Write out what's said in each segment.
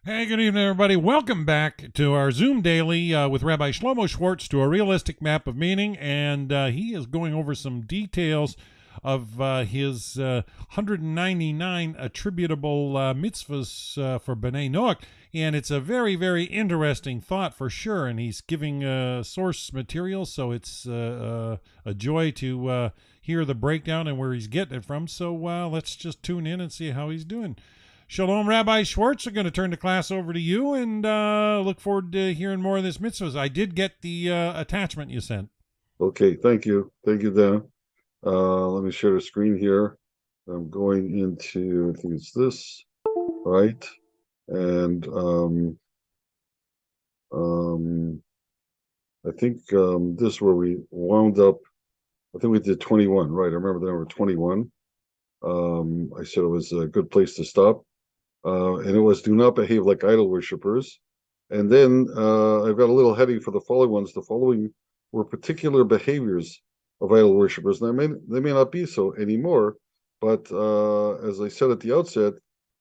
Hey, good evening, everybody. Welcome back to our Zoom Daily with Rabbi Shlomo Schwartz to a realistic map of meaning. And he is going over some details of his 199 attributable mitzvahs for B'nai Noach. And it's a very, very interesting thought for sure. And he's giving source material, so it's a joy to hear the breakdown and where he's getting it from. So let's just tune in and see how he's doing. Shalom, Rabbi Schwartz. We're going to turn the class over to you and look forward to hearing more of this mitzvahs. I did get the attachment you sent. Okay, thank you. Thank you, Dan. Let me share the screen here. I'm going into, I think it's this, right? And I think this is where we wound up. I think we did 21, right? I remember the number 21. I said it was a good place to stop. And it was do not behave like idol worshippers. And then I've got a little heading for the following ones. The following were particular behaviors of idol worshippers. Now, they may not be so anymore, but as I said at the outset,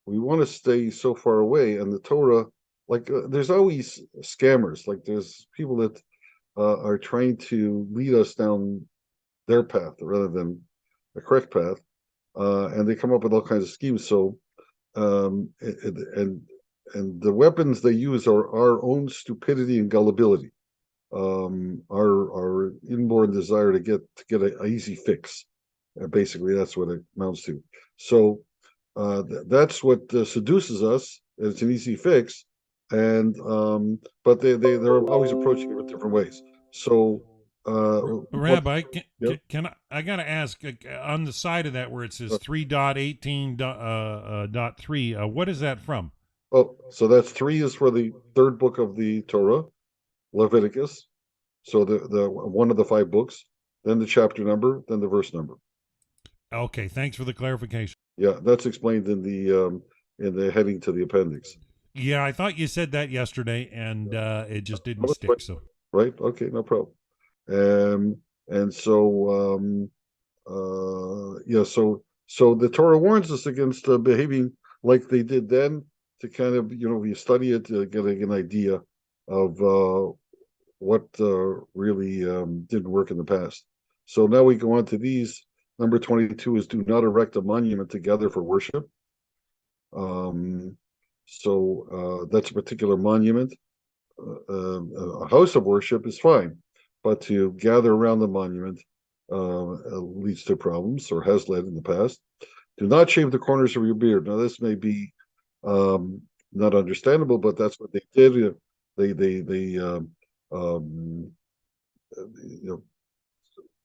we want to stay so far away. And the Torah, like, there's always scammers. Like, there's people that are trying to lead us down their path rather than the correct path. And they come up with all kinds of schemes. So, and the weapons they use are our own stupidity and gullibility, our inborn desire to get an easy fix. Basically, that's what it amounts to. So that's what seduces us. It's an easy fix, and but they're always approaching it with different ways. So what? Rabbi, Yeah. I got to ask on the side of that where it says 3.18.3, what is that from? Oh, so that's three is for the third book of the Torah, Leviticus. So the one of the five books, then the chapter number, then the verse number. Okay, thanks for the clarification. Yeah, that's explained in the heading to the appendix. Yeah, I thought you said that yesterday, and it just didn't Oh, that's fine. stick. So, Right? Okay, no problem. And so yeah, so the Torah warns us against behaving like they did then, to kind of, you study it to get an idea of what really didn't work in the past. So now we go on to these. Number 22 is do not erect a monument together for worship. So that's a particular monument. A house of worship is fine, but to gather around the monument leads to problems, or has led in the past. Do not shave the corners of your beard. Now, this may be not understandable, but that's what they did. They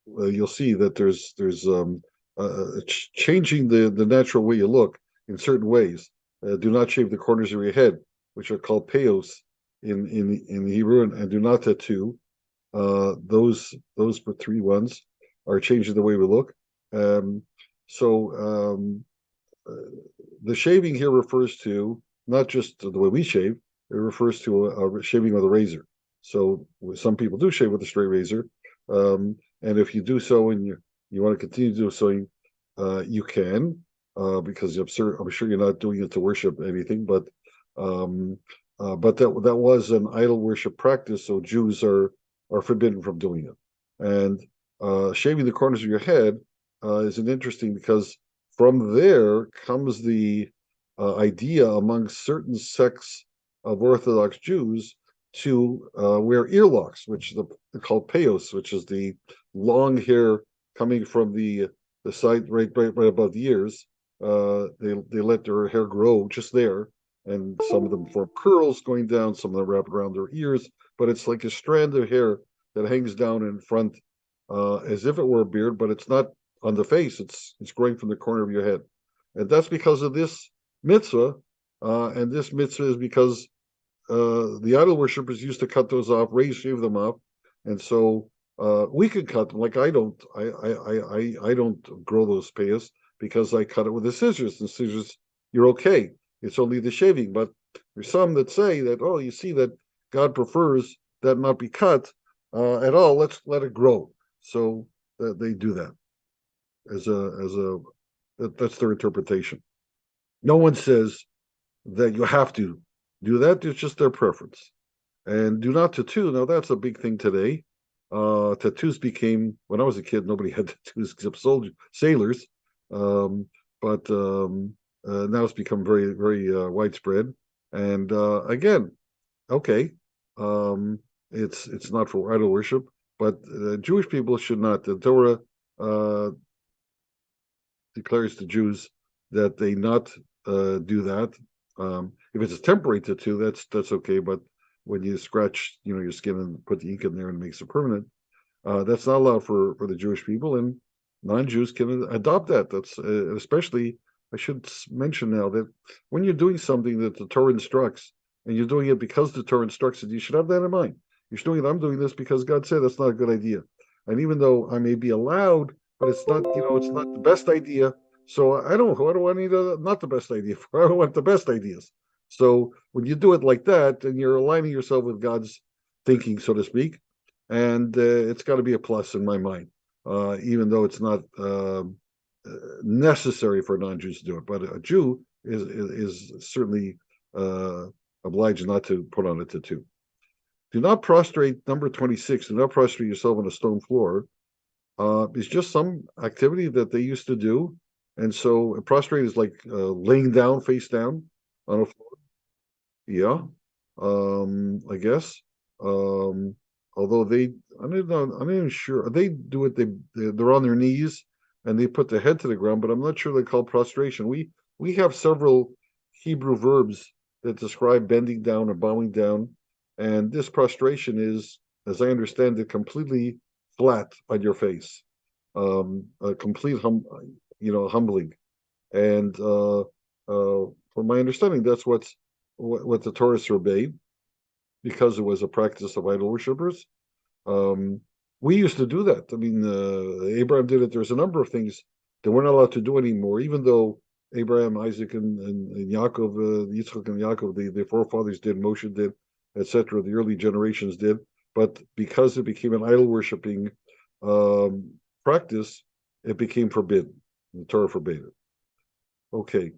you'll see that there's changing the natural way you look in certain ways. Do not shave the corners of your head, which are called peos in Hebrew, and do not tattoo. Those three ones are changing the way we look. Um, so the shaving here refers to not just the way we shave; it refers to a shaving with a razor. So some people do shave with a straight razor, and if you do so and you want to continue to do so, you can, because I'm sure you're not doing it to worship anything, um, but that was an idol worship practice, so Jews are forbidden from doing it. And shaving the corners of your head is an interesting, because from there comes the idea among certain sects of Orthodox Jews to wear earlocks, which they're called peos, which is the long hair coming from the side right above the ears. They let their hair grow just there, and some of them form curls going down, some of them wrap around their ears, but it's like a strand of hair that hangs down in front, as if it were a beard, but it's not on the face. It's growing from the corner of your head, and that's because of this mitzvah. And this mitzvah is because the idol worshippers used to cut those off, shave them off, and so we could cut them. Like I don't grow those payas because I cut it with the scissors. And scissors, you're okay. It's only the shaving. But there's some that say that, oh, you see that God prefers that not be cut at all. Let's let it grow. So they do that that's their interpretation. No one says that you have to do that. It's just their preference. And do not tattoo. Now that's a big thing today. Tattoos became, when I was a kid, nobody had tattoos except sailors. Um, but now it's become very, very widespread. And again, okay, um, it's not for idol worship, but Jewish people should not. The Torah uh, declares to Jews that they not do that. If it's a temporary tattoo, that's okay. But when you scratch, your skin and put the ink in there and makes it permanent, that's not allowed for the Jewish people, and non-Jews can adopt that. That's especially. I should mention now that when you're doing something that the Torah instructs, and you're doing it because the Torah instructs it, you should have that in mind. You're doing it. I'm doing this because God said that's not a good idea. And even though I may be allowed, but it's not. It's not the best idea. So I don't. What do I need? Not the best idea for. I don't want the best ideas. So when you do it like that, then you're aligning yourself with God's thinking, so to speak, and it's got to be a plus in my mind, even though it's not necessary for non-Jews to do it. But a Jew is certainly uh, obliged not to put on a tattoo. Do not prostrate. Number 26. Do not prostrate yourself on a stone floor. It's just some activity that they used to do, and so prostrate is like laying down, face down on a floor. Yeah, I guess. Um, although I'm not even sure. They do it. They're on their knees and they put their head to the ground, but I'm not sure they call prostration. We have several Hebrew verbs that describe bending down or bowing down, and this prostration is, as I understand it, completely flat on your face, a complete humbling. And from my understanding, that's what the Torah forbade, because it was a practice of idol worshippers. Um, we used to do that. I mean, Abraham did it. There's a number of things that we're not allowed to do anymore, even though Abraham, Isaac, and Yaakov, Yitzchak and Yaakov, the forefathers did, Moshe did, etc. The early generations did. But because it became an idol worshiping practice, it became forbidden. The Torah forbade it. Okay.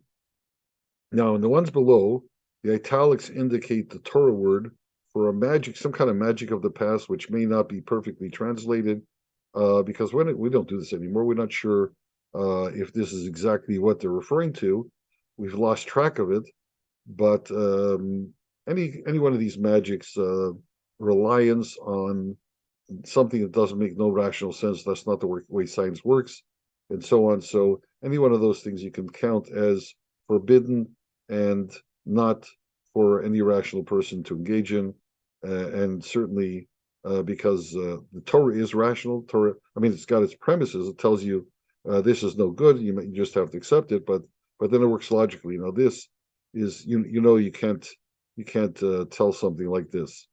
Now, in the ones below, the italics indicate the Torah word for some kind of magic of the past, which may not be perfectly translated, because we don't do this anymore. We're not sure if this is exactly what they're referring to. We've lost track of it, but any one of these magics, reliance on something that doesn't make no rational sense, that's not the way science works, and so on. So any one of those things you can count as forbidden and not for any rational person to engage in, and certainly because the Torah is rational. Torah, I mean, it's got its premises. It tells you this is no good. You just have to accept it. But then it works logically. This is you can't tell something like this.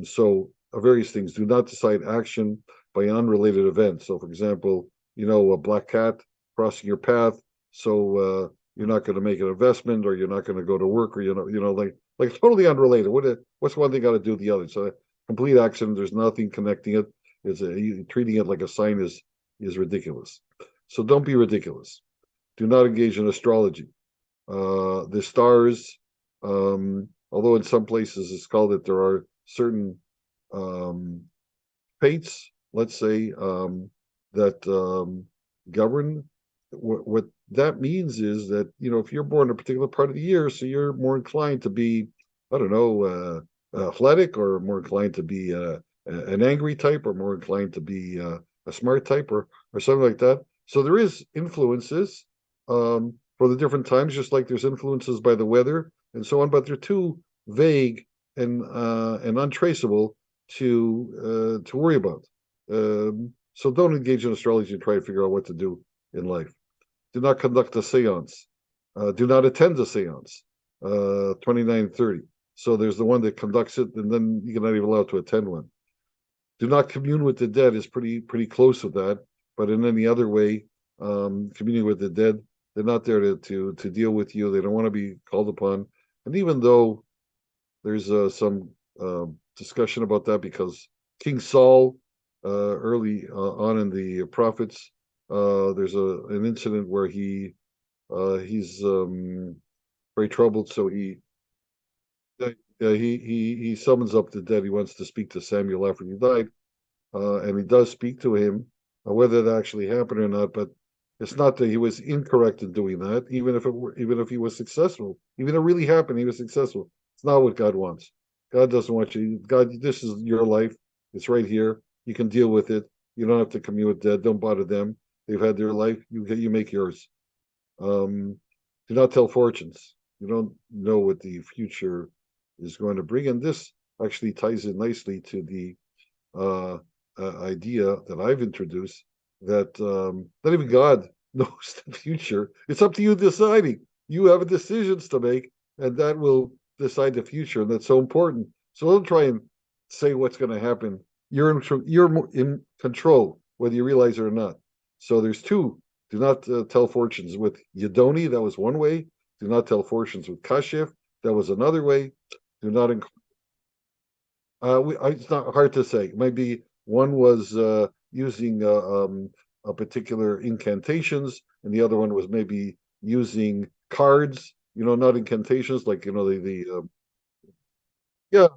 So various things. Do not decide action by an unrelated event. So, for example, a black cat crossing your path. So you're not going to make an investment, or you're not going to go to work, or like totally unrelated. What's one thing got to do with the other? So complete accident. There's nothing connecting it. Treating it like a sign is ridiculous. So don't be ridiculous. Do not engage in astrology. The stars, although in some places it's called that there are certain fates, let's say, that govern. What that means is that if you're born a particular part of the year, so you're more inclined to be, I don't know, athletic, or more inclined to be an angry type, or more inclined to be a smart type, or something like that. So there is influences for the different times, just like there's influences by the weather and so on, but they're too vague and untraceable to worry about. So don't engage in astrology and try to figure out what to do in life. Do not conduct a seance. Do not attend a seance. 29 and 30. So there's the one that conducts it, and then you're not even allowed to attend one. Do not commune with the dead is pretty close to that, but in any other way, communing with the dead, they're not there to deal with you. They don't want to be called upon. And even though there's some discussion about that, because King Saul, early on in the prophets, there's an incident where he's very troubled, so he he summons up the dead. He wants to speak to Samuel after he died, and he does speak to him. Whether that actually happened or not, but it's not that he was incorrect in doing that. Even if he was successful, even if it really happened, he was successful. It's not what God wants. God doesn't want you. God, this is your life. It's right here. You can deal with it. You don't have to commune with dead. Don't bother them. They've had their life. You make yours. Do not tell fortunes. You don't know what the future is going to bring, and this actually ties in nicely to the idea that I've introduced that not even God knows the future. It's up to you deciding. You have decisions to make, and that will decide the future, and that's so important. So don't try and say what's going to happen. You're in control, whether you realize it or not. So there's two. Do not tell fortunes with Yedoni. That was one way. Do not tell fortunes with Kashif. That was another way. Do not it's not hard to say. Maybe one was using a particular incantations, and the other one was maybe using cards. Not incantations, like yeah, yeah,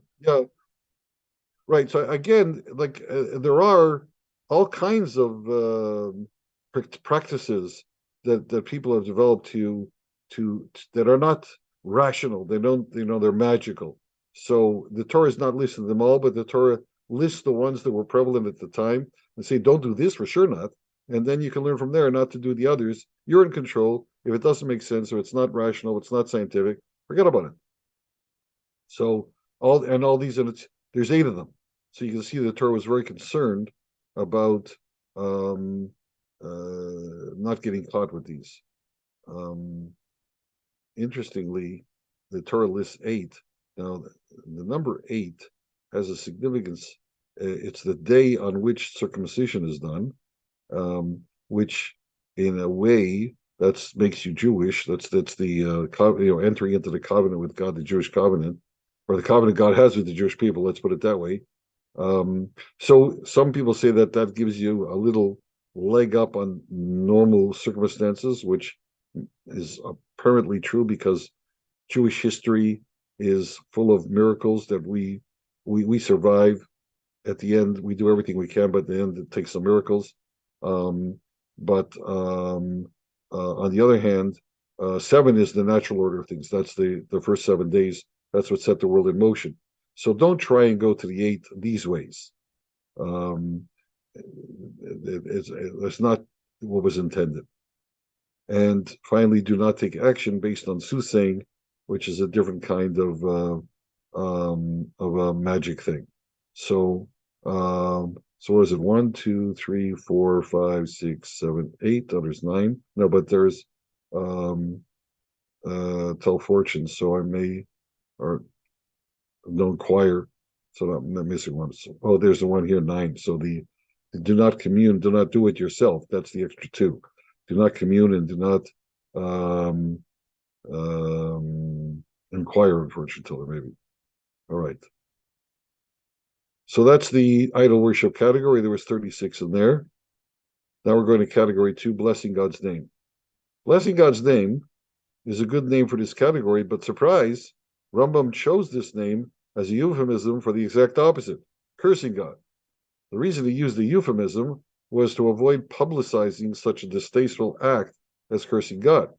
right. So again, like there are all kinds of practices that people have developed to that are not rational. They don't, they're magical. So the Torah is not listing them all, but the Torah lists the ones that were prevalent at the time and say, don't do this, for sure not. And then you can learn from there not to do the others. You're in control. If it doesn't make sense or it's not rational, it's not scientific, forget about it. So all these, and there's 8 of them. So you can see the Torah was very concerned about not getting caught with these. Interestingly, the Torah lists 8. Now, the number 8 has a significance. It's the day on which circumcision is done, which, in a way, that makes you Jewish. That's the entering into the covenant with God, the Jewish covenant, or the covenant God has with the Jewish people. Let's put it that way. So some people say that gives you a little leg up on normal circumstances, which is apparently true because Jewish history is full of miracles that we survive. At the end, we do everything we can, but at the end, it takes some miracles. But on the other hand, 7 is the natural order of things. That's the first 7 days. That's what set the world in motion. So don't try and go to the 8 these ways. It's not what was intended. And finally, do not take action based on soothsaying, which is a different kind of a magic thing. So, what is it? 1, 2, 3, 4, 5, 6, 7, 8. Oh, there's 9. No, but there's tell fortunes. So I may, or no inquire. So I'm not missing one. So, there's the one here, 9. So the do not commune, do not do it yourself. That's the extra 2. Do not commune and do not inquire of fortune teller, maybe. All right. So that's the idol worship category. There was 36 in there. Now we're going to category 2, blessing God's name. Blessing God's name is a good name for this category, but surprise, Rambam chose this name as a euphemism for the exact opposite, cursing God. The reason he used the euphemism was to avoid publicizing such a distasteful act as cursing God.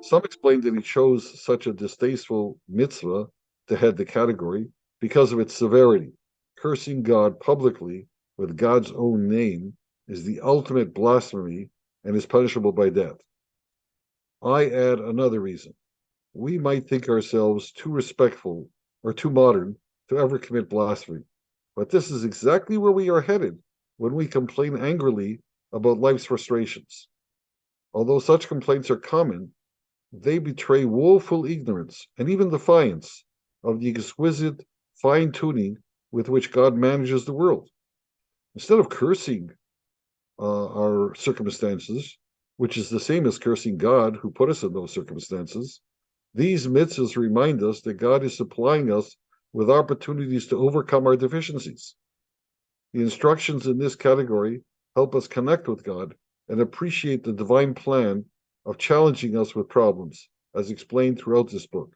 Some explained that he chose such a distasteful mitzvah to head the category because of its severity. Cursing God publicly with God's own name is the ultimate blasphemy and is punishable by death. I add another reason. We might think ourselves too respectful or too modern to ever commit blasphemy, but this is exactly where we are headed when we complain angrily about life's frustrations. Although such complaints are common, they betray woeful ignorance and even defiance of the exquisite fine-tuning with which God manages the world. Instead of cursing our circumstances, which is the same as cursing God who put us in those circumstances, these mitzvahs remind us that God is supplying us with opportunities to overcome our deficiencies. The instructions in this category help us connect with God and appreciate the divine plan of challenging us with problems, as explained throughout this book.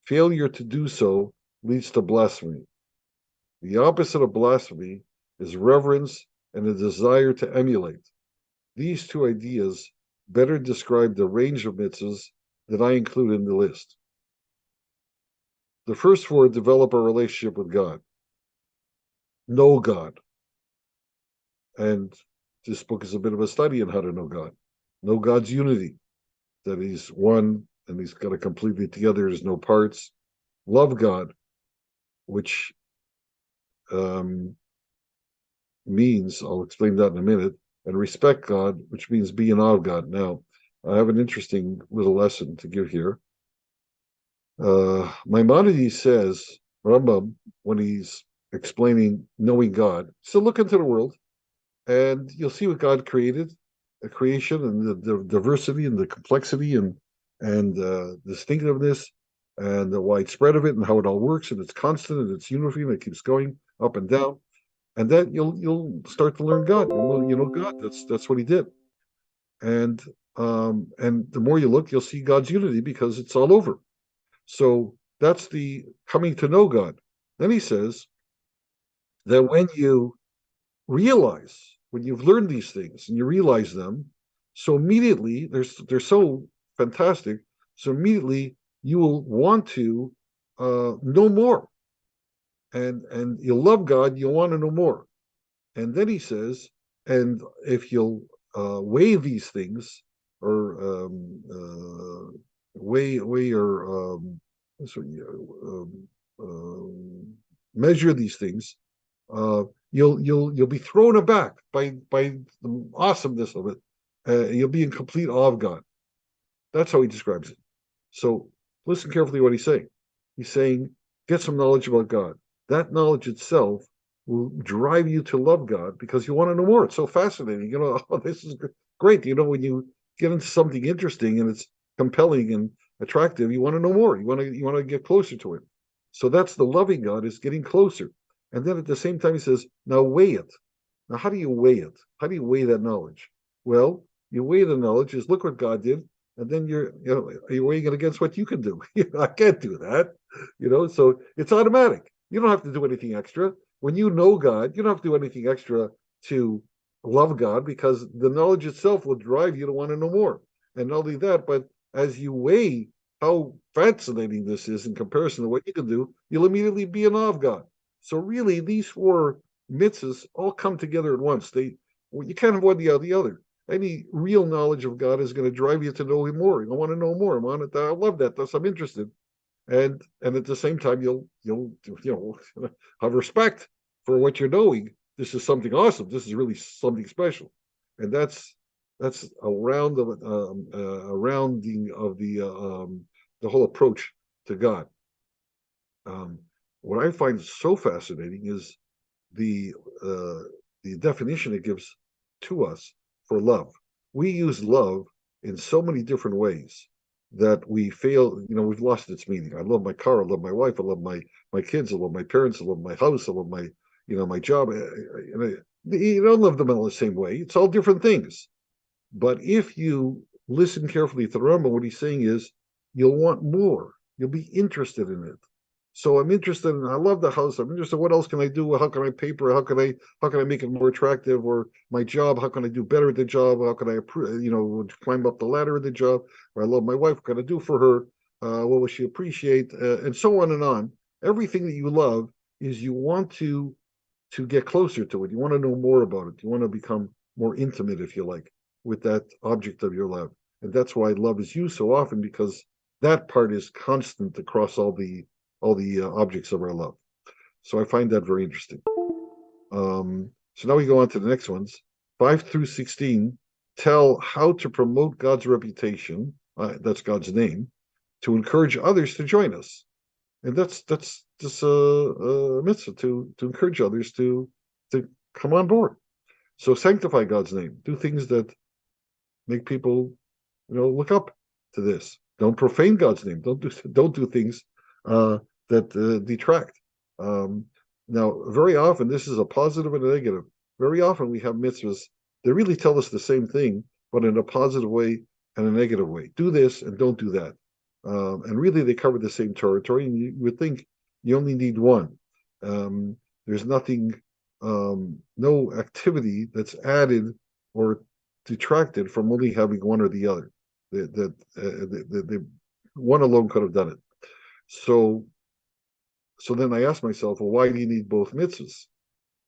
Failure to do so leads to blasphemy. The opposite of blasphemy is reverence and a desire to emulate. These two ideas better describe the range of mitzvahs that I include in the list. The first four develop a relationship with God, know God. And this book is a bit of a study on how to know God's unity, that he's one and he's got it completely together, there's no parts. Love God, which means, I'll explain that in a minute, and respect God, which means be in awe of God. Now, I have an interesting little lesson to give here. Maimonides says, Rambam, when he's explaining knowing God, so look into the world and you'll see what God created, a creation and the diversity and the complexity and distinctiveness and the widespread of it and how it all works and it's constant and it's uniform and it keeps going up and down. And then you'll start to learn God. You know God. That's what he did. And the more you look, you'll see God's unity because it's all over. So that's the coming to know God. Then he says that when you realize, when you've learned these things and you realize them, so immediately they're so fantastic. So immediately you will want to know more, and you'll love God. You'll want to know more. And then he says, and if you'll weigh these things or weigh or measure these things, you'll be thrown aback by the awesomeness of it. You'll be in complete awe of God. That's how he describes it. So listen carefully to what he's saying. He's saying, get some knowledge about God. That knowledge itself will drive you to love God because you want to know more. It's so fascinating. You know, oh, this is great. You know, when you get into something interesting and it's compelling and attractive, you want to know more. You want to get closer to it. So that's the loving God, is getting closer. And then at the same time, he says, now weigh it. Now, how do you weigh it? How do you weigh that knowledge? Well, you weigh the knowledge is look what God did, and then you're weighing it against what you can do. I can't do that. So it's automatic. You don't have to do anything extra. When you know God, you don't have to do anything extra to love God because the knowledge itself will drive you to want to know more. And not only that, but as you weigh how fascinating this is in comparison to what you can do, you'll immediately be in awe of God. So really, these four mitzvahs all come together at once. You can't have one without the other. Any real knowledge of God is going to drive you to know Him more. You want to know more. I love that. Thus, I'm interested. And at the same time, you'll have respect for what you're knowing. This is something awesome. This is really something special, and that's a rounding of the whole approach to God. What I find so fascinating is the definition it gives to us for love. We use love in so many different ways that we fail. We've lost its meaning. I love my car. I love my wife. I love my kids. I love my parents. I love my house. I love my job. You don't love them all the same way. It's all different things. But if you listen carefully to the Rambam, what he's saying is you'll want more. You'll be interested in it. So I'm interested in, I love the house. I'm interested, what else can I do? How can I paper? How can I make it more attractive? Or my job, how can I do better at the job? How can I, climb up the ladder of the job? Or I love my wife, what can I do for her? What will she appreciate? And so on and on. Everything that you love is you want to get closer to it. You want to know more about it. You want to become more intimate, if you like, with that object of your love. And that's why love is used so often, because that part is constant across all the objects of our love. So I find that very interesting. So now we go on to the next ones. 5 through 16 tell how to promote God's reputation, that's God's name, to encourage others to join us. And that's just a mitzvah to encourage others to come on board. So sanctify God's name. Do things that make people, look up to this. Don't profane God's name. Don't do things that detract. Now, very often, this is a positive and a negative. Very often we have mitzvahs that really tell us the same thing, but in a positive way and a negative way. Do this and don't do that. and really they cover the same territory. And you would think you only need one. There's nothing, no activity that's added or detracted from only having one or the other. One alone could have done it. So then I asked myself, well, why do you need both mitzvahs?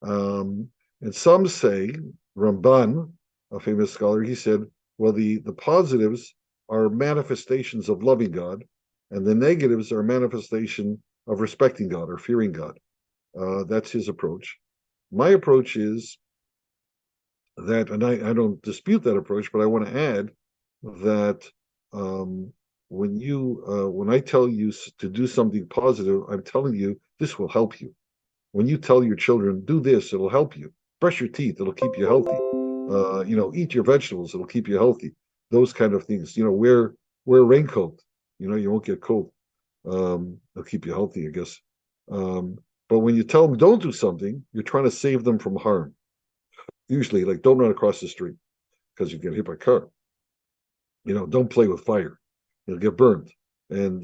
And some say, Ramban, a famous scholar, he said, well, the positives are manifestations of loving God, and the negatives are manifestation of respecting God or fearing God. That's his approach. My approach is that, and I don't dispute that approach, but I want to add that when I tell you to do something positive, I'm telling you this will help you. When you tell your children, do this, it'll help you. Brush your teeth, it'll keep you healthy. Eat your vegetables, it'll keep you healthy. Those kind of things. Wear a raincoat. You won't get cold. It'll keep you healthy, I guess. But when you tell them don't do something, you're trying to save them from harm. Usually, like don't run across the street because you get hit by a car. Don't play with fire. You'll get burned. And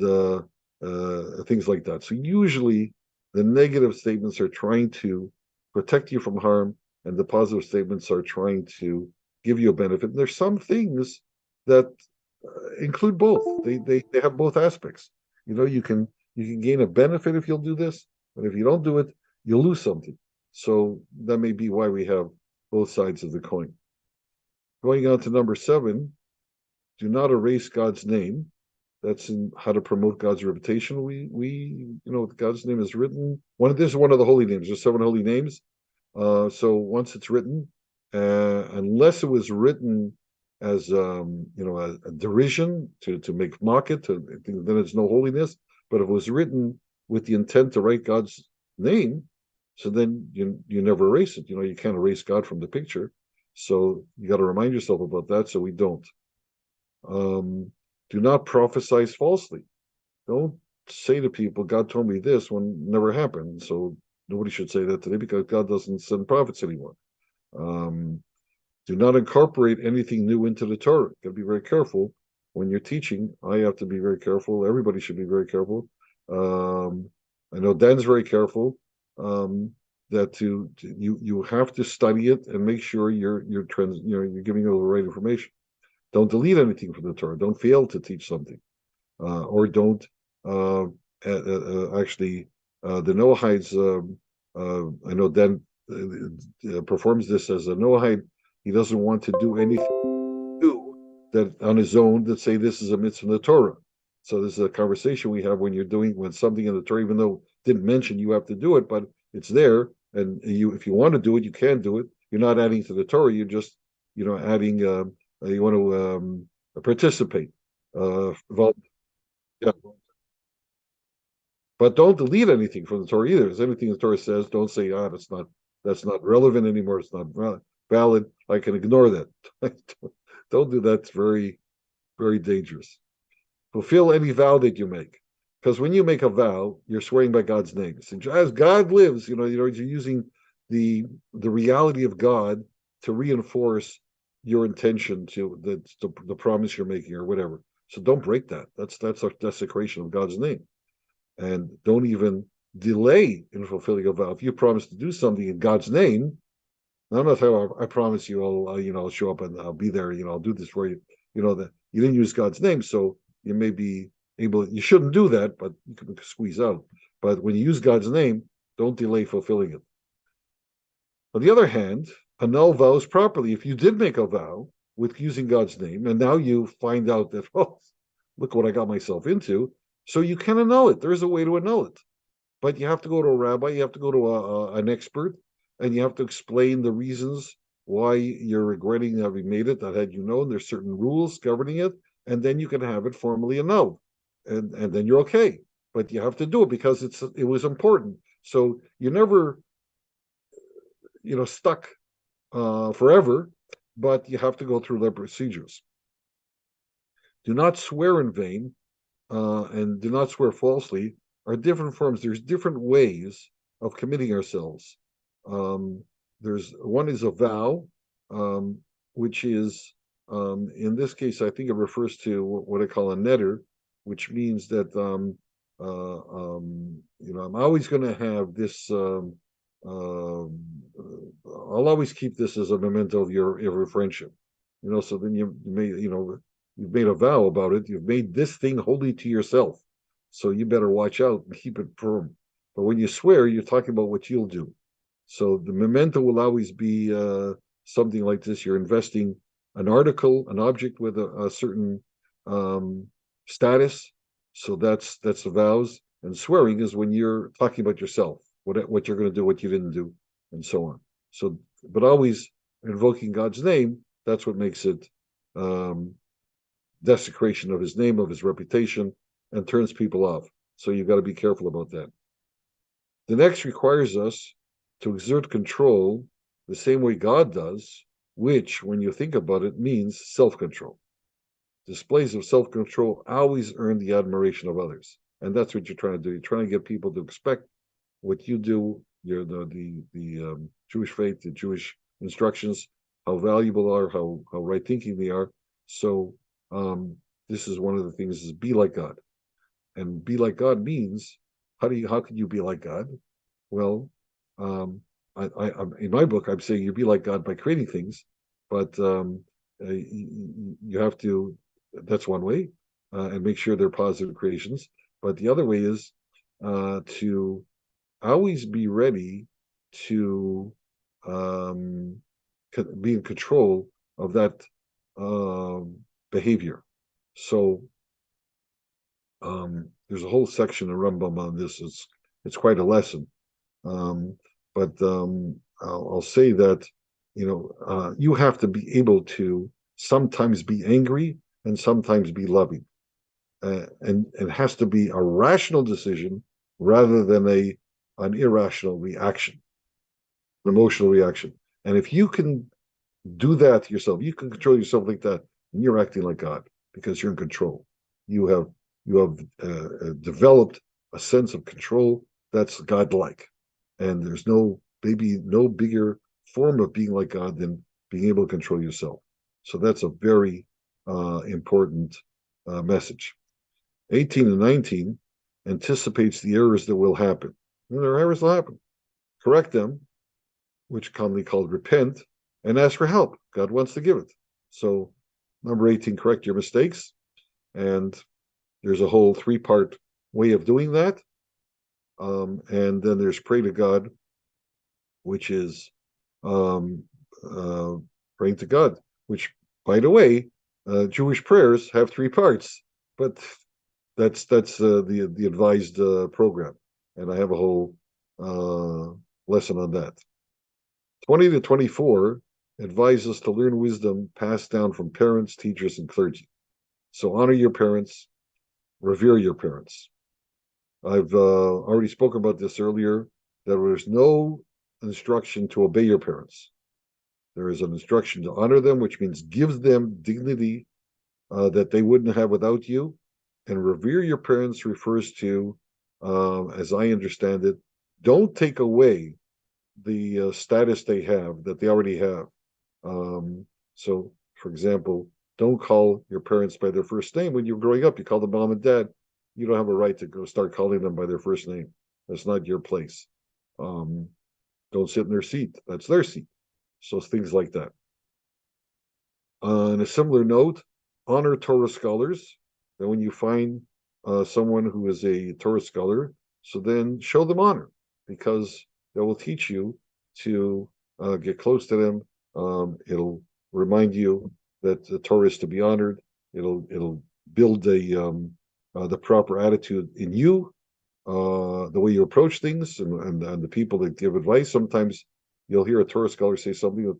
things like that. So usually the negative statements are trying to protect you from harm, and the positive statements are trying to give you a benefit. And there's some things that include both. They have both aspects. You can gain a benefit if you'll do this, but if you don't do it, you'll lose something. So that may be why we have both sides of the coin. Going on to number 7, do not erase God's name. That's in how to promote God's reputation. God's name is written. This is one of the holy names. There's 7 holy names. So once it's written, unless it was written as a derision to make mock it, then it's no holiness. But if it was written with the intent to write God's name, so then you never erase it. You can't erase God from the picture. So you got to remind yourself about that. So we don't. Do not prophesy falsely. Don't say to people, God told me this when it never happened. So nobody should say that today because God doesn't send prophets anymore. Do not incorporate anything new into the Torah. You got to be very careful when you're teaching. I have to be very careful. Everybody should be very careful. I know Dan's very careful. That you have to study it and make sure you're giving the right information. Don't delete anything from the Torah. Don't fail to teach something, or don't actually. The Noahides, I know Dan performs this as a Noahide. He doesn't want to do anything new that on his own that say this is a mitzvah in the Torah. So this is a conversation we have when something in the Torah, even though it didn't mention you have to do it, but it's there, and if you want to do it, you can do it. You're not adding to the Torah. You're just adding. You want to participate. Yeah. But don't delete anything from the Torah either. If anything the Torah says, don't say, that's not relevant anymore. It's not valid. I can ignore that. Don't do that. It's very, very dangerous. Fulfill any vow that you make. Because when you make a vow, you're swearing by God's name. So as God lives, you're using the reality of God to reinforce your intention to the promise you're making or whatever. So don't break that. That's a desecration of God's name. And don't even delay in fulfilling a vow. If you promise to do something in God's name, I'm not talking about, I promise you I'll show up and I'll be there, I'll do this for you. That you didn't use God's name, so you may be you shouldn't do that, but you can squeeze out. But when you use God's name, don't delay fulfilling it. On the other hand, annul vows properly. If you did make a vow with using God's name, and now you find out that, look what I got myself into, so you can annul it. There is a way to annul it. But you have to go to a rabbi, you have to go to an expert, and you have to explain the reasons why you're regretting having made it, that had you known there's certain rules governing it, and then you can have it formally annulled. And then you're okay. But you have to do it because it was important. So you're never stuck forever, but you have to go through the procedures. Do not swear in vain, and do not swear falsely are different forms. There's different ways of committing ourselves. There's one is a vow, which is in this case I think it refers to what I call a netter, which means that I'm always going to have this. I'll always keep this as a memento of your friendship. So then you've made a vow about it. You've made this thing holy to yourself, so you better watch out and keep it firm. But when you swear, you're talking about what you'll do. So the memento will always be something like this. You're investing an article, an object with a certain status. So that's the vows. And swearing is when you're talking about yourself, what you're going to do, what you didn't do, and so on. So, but always invoking God's name. That's what makes it desecration of His name, of His reputation, and turns people off. So you've got to be careful about that. The next requires us to exert control the same way God does, which, when you think about it, means self-control. Displays of self-control always earn the admiration of others, and that's what you're trying to do. You're trying to get people to expect what you do, the Jewish faith, the Jewish instructions, how valuable are, how right thinking they are. So this is one of the things: is be like God, and be like God means how can you be like God? Well, in my book, I'm saying you be like God by creating things, but you have to. That's one way, and make sure they're positive creations. But the other way is to always be ready to be in control of that behavior. So there's a whole section in Rambam on this. It's quite a lesson. But I'll say that you have to be able to sometimes be angry and sometimes be loving, and it has to be a rational decision rather than an irrational reaction, an emotional reaction. And if you can do that yourself, you can control yourself like that, and you're acting like God because you're in control. You have developed a sense of control that's godlike, and there's maybe no bigger form of being like God than being able to control yourself. So that's a very important message. 18 and 19 anticipates the errors that will happen. And there are errors will happen. Correct them, which commonly called repent, and ask for help. God wants to give it. So number 18, correct your mistakes. And there's a whole 3-part way of doing that. And then there's pray to God, which is praying to God, which, by the way, Jewish prayers have 3 parts, but that's the advised program, and I have a whole lesson on that. 20 to 24 advise us to learn wisdom passed down from parents, teachers, and clergy. So honor your parents, revere your parents. I've already spoken about this earlier, that there's no instruction to obey your parents. There is an instruction to honor them, which means give them dignity that they wouldn't have without you. And revere your parents refers to, as I understand it, don't take away the status they have, that they already have. So, for example, don't call your parents by their first name when you're growing up. You call them mom and dad. You don't have a right to go start calling them by their first name. That's not your place. Don't sit in their seat. That's their seat. So things like that. On a similar note, honor Torah scholars. And when you find someone who is a Torah scholar, so then show them honor, because that will teach you to get close to them. It'll remind you that the Torah is to be honored. It'll build the proper attitude in you, the way you approach things, and the people that give advice. Sometimes you'll hear a Torah scholar say something that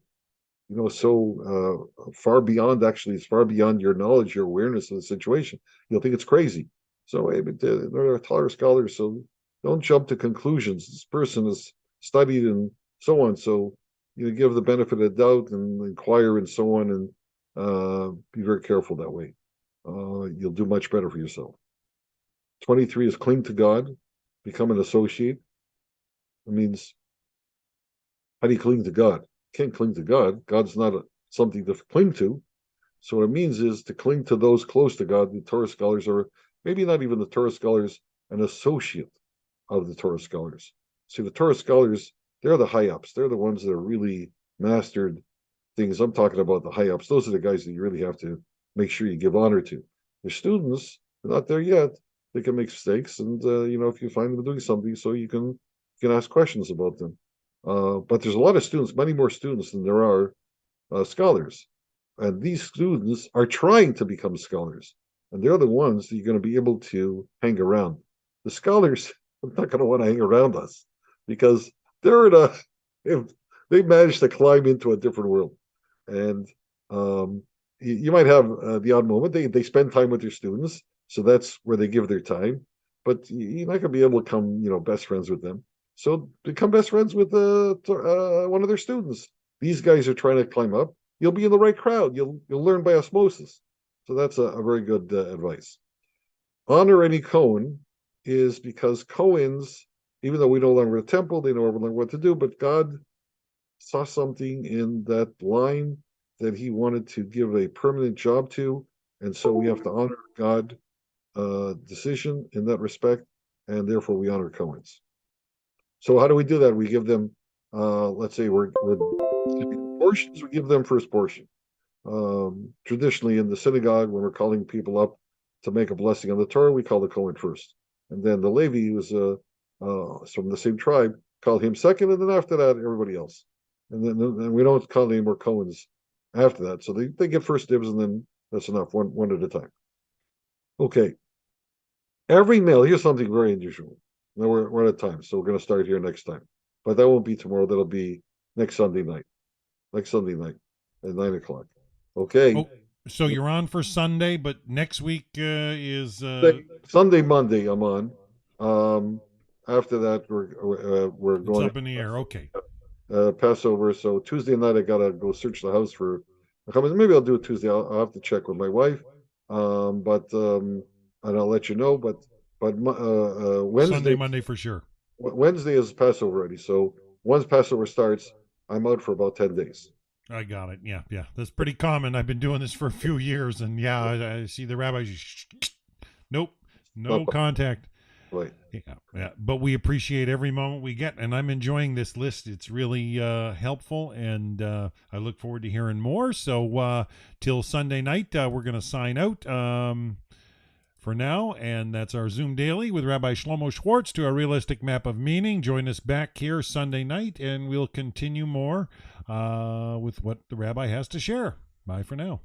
so far beyond, actually, it's far beyond your knowledge, your awareness of the situation. You'll think it's crazy. So, hey, but they're Torah scholars, so don't jump to conclusions. This person has studied and so on. So give the benefit of the doubt and inquire and so on, and be very careful that way. You'll do much better for yourself. 23 is cling to God, become an associate. It means, how do you cling to God? You can't cling to God. God's not something to cling to. So what it means is to cling to those close to God. The Torah scholars are maybe not even the Torah scholars, an associate of the Torah scholars. See, the Torah scholars, they're the high ups. They're the ones that are really mastered things. I'm talking about the high ups. Those are the guys that you really have to make sure you give honor to. The students are not there yet. They can make mistakes, and if you find them doing something, so you can ask questions about them. But there's a lot of students, many more students than there are scholars, and these students are trying to become scholars, and they're the ones that you're going to be able to hang around. The scholars are not going to want to hang around us because they're in a they've managed to climb into a different world, and you might have the odd moment they spend time with their students, so that's where they give their time. But you're not going to be able to become best friends with them. So become best friends with one of their students. These guys are trying to climb up. You'll be in the right crowd. You'll learn by osmosis. So that's a very good advice. Honor any Cohen is because Cohens, even though we no longer a temple, they no longer what to do, but God saw something in that line that he wanted to give a permanent job to, and so we have to honor God decision in that respect, and therefore we honor Cohens. So how do we do that? We give them, let's say we're portions. We give them first portion. Traditionally, in the synagogue, when we're calling people up to make a blessing on the Torah, we call the Cohen first, and then the Levi, who's from the same tribe, call him second, and then after that, everybody else. And then we don't call any more Cohens after that. So they get first dibs, and then that's enough, one at a time. Okay. Every male, here's something very unusual. Now we're out of time, so we're going to start here next time. But that won't be tomorrow. That'll be next Sunday night. Next Sunday night at 9:00. Okay. Oh, so you're on for Sunday, but next week is Sunday, Monday. I'm on. After that, we're it's going up in the air. Okay. Passover. So Tuesday night, I gotta go search the house for. Maybe I'll do it Tuesday. I'll have to check with my wife. And I'll let you know. But Wednesday, Sunday, Monday for sure. Wednesday is Passover already. So once Passover starts, I'm out for about 10 days. I got it. Yeah. That's pretty common. I've been doing this for a few years, and yeah, I see the rabbis. Nope, no contact. Right. Yeah. But we appreciate every moment we get, and I'm enjoying this list. It's really helpful, and I look forward to hearing more. So till Sunday night, we're going to sign out for now, and that's our Zoom Daily with Rabbi Shlomo Schwartz to a realistic map of meaning. Join us back here Sunday night, and we'll continue more with what the rabbi has to share. Bye for now.